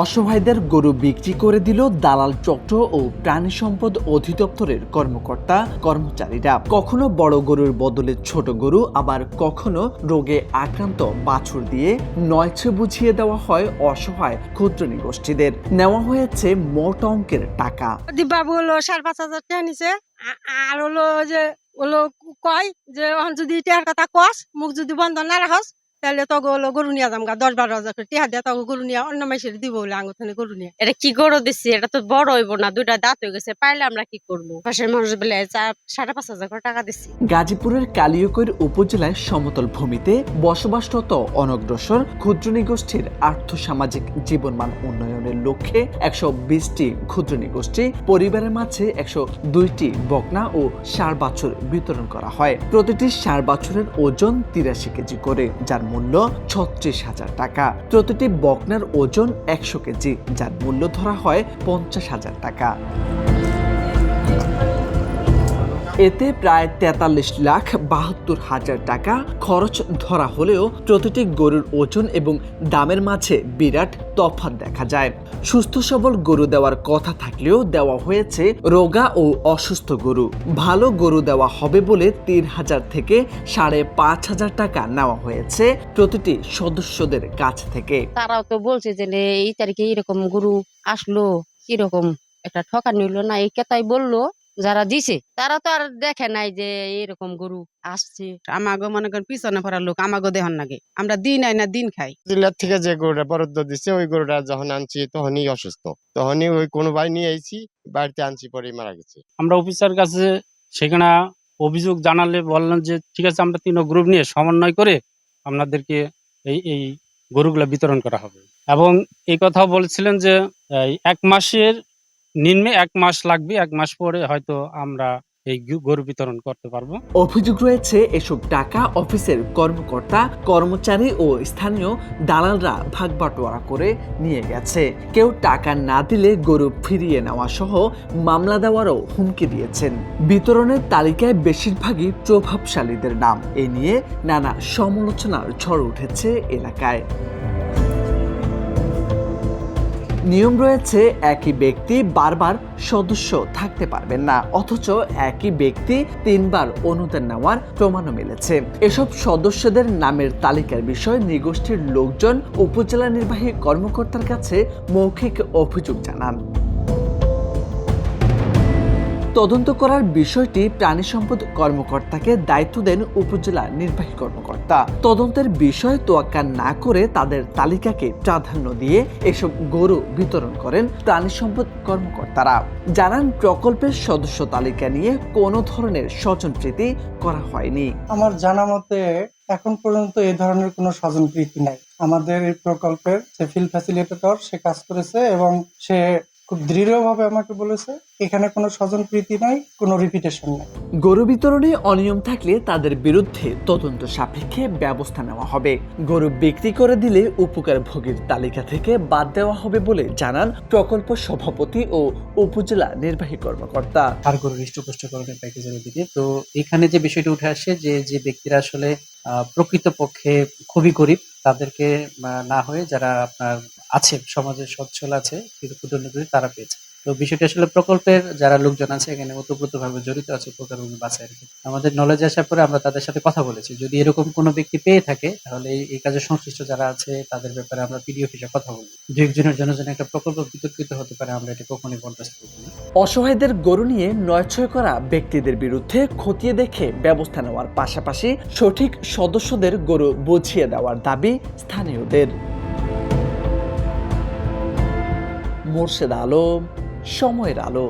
অসহায়দের গরু বিক্রি করে দিল দালাল চক্র ও প্রাণী সম্পদ অধিদপ্তরের কর্মকর্তা কর্মচারীরা। কখনো বড় গরুর বদলে ছোট গরু, আবার কখনো রোগে আক্রান্ত বাছুর দিয়ে নয়ছে বুঝিয়ে দেওয়া হয় অসহায় ক্ষুদ্র নিগোষ্ঠীদের। নেওয়া হয়েছে মোট অঙ্কের টাকা। বাবু হলো 5,500 টাকা নিছে। আর হলো যে হলো কয় যে যদি টাকার কথা কস, মুখ যদি বন্ধ না রাখস তাহলে তো গরু নিয়ে যাম গা 10-12 হাজার করে টাকা দিয়ে তখন গরু নিয়ে অন্য মাসের দিব বলে আঙ্গুথানে গরু নিয়ে। এটা কি গরু দিচ্ছি? এটা তো বড় হইব না, দুইটা দাঁত হয়ে গেছে, পাইলে আমরা কি করবো? পাশের মানুষ বলে 5,500 করে টাকা দিচ্ছি। গাজীপুরের কালিয়াকৈর উপজেলায় সমতল ভূমিতে বসবাসরত অনগ্রসর ক্ষুদ্র নিগোষ্ঠীর আর্থসামাজিক জীবনমান উন্নয়নের লক্ষ্যে 120টি ক্ষুদ্র নিগোষ্ঠী পরিবারের মাঝে 102টি বকনা ও ষাঁড় বাছুর বিতরণ করা হয়। প্রতিটি ষাঁড় বাছুরের ওজন 83 কেজি করে, যার মূল্য 36,000 টাকা। প্রতিটি বকনার ওজন 100 কেজি, যার মূল্য ধরা হয় 50,000 টাকা। এতে প্রায় 43,72,000 টাকা খরচ ধরা হলেও প্রতিটি গরুর ওজন এবং দামের মাঝে বিরাট তফাৎ দেখা যায়। সুস্থ সবল গরু দেওয়ার কথা থাকলেও দেওয়া হয়েছে রোগা ও অসুস্থ গরু। ভালো গরু দেওয়া হবে বলে 3,000 থেকে 5,500 টাকা নেওয়া হয়েছে প্রতিটি সদস্যদের কাছ থেকে। তারাও তো বলছে যে এই তারিখে এরকম গরু আসলো, কিরকম একটা ঠকানি হইলো না, এই কথাই বললো। যারা দিছে তারা তো আর দেখে নাই যে এরকম গরু আসছে। আমাগো মনে করেন পিছনে পড়ার লোক আমাগো দেহন নাগে, আমরা দিন আই না দিন খাই। জেলার থেকে যে গরুটা বরাদ্দ দিচ্ছে ওই গরুটা যখন আনছি তখনই অসুস্থ, তখনই ওই কোনো ভাই নিয়ে আইছি, বাড়িতে আনছি পরে মারা গেছে। আমরা অফিসার কাছে সেখানে অভিযোগ জানালে বললেন যে ঠিক আছে, আমরা 3 গ্রুপ নিয়ে সমন্বয় করে আপনাদেরকে এই গরুগুলা বিতরণ করা হবে। এবং এই কথাও বলেছিলেন যে 1 মাসের নিম্নে 1 মাস লাগবে, 1 মাস পরে হয়তো আমরা এই গরু বিতরণ করতে পারবো। অভিযোগ রয়েছে এসব টাকা অফিসের কর্মকর্তা, কর্মচারী ও স্থানীয় দালালরা ভাগ বাটোয়ারা করে নিয়ে গেছে। কেউ টাকা না দিলে গরু ফিরিয়ে নেওয়া সহ মামলা দেওয়ারও হুমকি দিয়েছেন। বিতরণের তালিকায় বেশিরভাগই প্রভাবশালীদের নাম। এ নিয়ে নানা সমালোচনার ঝড় উঠেছে এলাকায়। নিয়ম রয়েছে, একই ব্যক্তি বারবার সদস্য থাকতে পারবেন না, অথচ একই ব্যক্তি 3 বার অনুদান নেওয়ার প্রমাণও মিলেছে। এসব সদস্যদের নামের তালিকার বিষয়ে নিগোষ্ঠীর লোকজন উপজেলা নির্বাহী কর্মকর্তার কাছে মৌখিক অভিযোগ জানান। তদন্ত করার বিষয়টি প্রাণী সম্পদ কর্মকর্তাকে দায়িত্ব দেন উপজেলা নির্বাহী কর্মকর্তা। তদন্তের বিষয় তোয়াক্কা না করে তাদের তালিকাকে প্রাধান্য দিয়ে এসব গরু বিতরণ করেন প্রাণী সম্পদ কর্মকর্তারা। জানান, প্রকল্পের সদস্য তালিকা নিয়ে কোনো ধরনের স্বজনপ্রীতি করা হয়নি। আমার জানা মতে এখন পর্যন্ত এই ধরনের কোনো স্বজনপ্রীতি নাই। আমাদের এই প্রকল্পের যে ফিল্ড ফ্যাসিলিটেটর সে কাজ করেছে এবং সে খুব দৃঢ়ভাবে আমাকে বলেছে এখানে কোনো স্বজনপ্রীতি নাই, কোনো রিপিটেশন নাই। গরু বিতরণে অনিয়ম থাকলে তাদের বিরুদ্ধে তদন্ত সাপেক্ষে ব্যবস্থা নেওয়া হবে। গরু বিক্রি করে দিলে উপকারভোগীর তালিকা থেকে বাদ দেওয়া হবে বলে জানান প্রকল্প সভাপতি ও উপজেলা নির্বাহী কর্মকর্তা। আর গরু হৃষ্টপুষ্টকরণের প্যাকেজের দিকে তো এখানে যে বিষয়টি উঠে আসে যে ব্যক্তিরা আসলে প্রকৃতপক্ষে খুবই গরিব, তাদেরকে না হয়ে যারা আপনার আছে সমাজের সচ্ছল আছে ক্ষুদ্র নিগোষ্ঠী তারা পেয়েছে। তো বিষয়টি আসলে প্রকল্পের যারা লোকজন আছে এখানে ওতপ্রোতভাবে জড়িত আছে উপকারভোগী বাছাইয়ের ক্ষেত্রে। আমাদের নলেজে আসার পরে আমরা তাদের সাথে কথা বলেছি, যদি এরকম কোনো ব্যক্তি পেয়ে থাকে তাহলে এই কাজে সংশ্লিষ্ট যারা আছে তাদের ব্যাপারে আমরা পিডি অফিসে কথা বলবো। 2 একজনের জন্য যেন একটা প্রকল্প বিতর্কিত হতে পারে, আমরা এটা কখনোই বরদাস্ত করব না। অসহায়দের গরু নিয়ে নয়ছয় করা ব্যক্তিদের বিরুদ্ধে খতিয়ে দেখে ব্যবস্থা নেওয়ার পাশাপাশি সঠিক সদস্যদের গরু বুঝিয়ে দেওয়ার দাবি স্থানীয়দের। মোর্শেদ আলম, সময়ের আলো।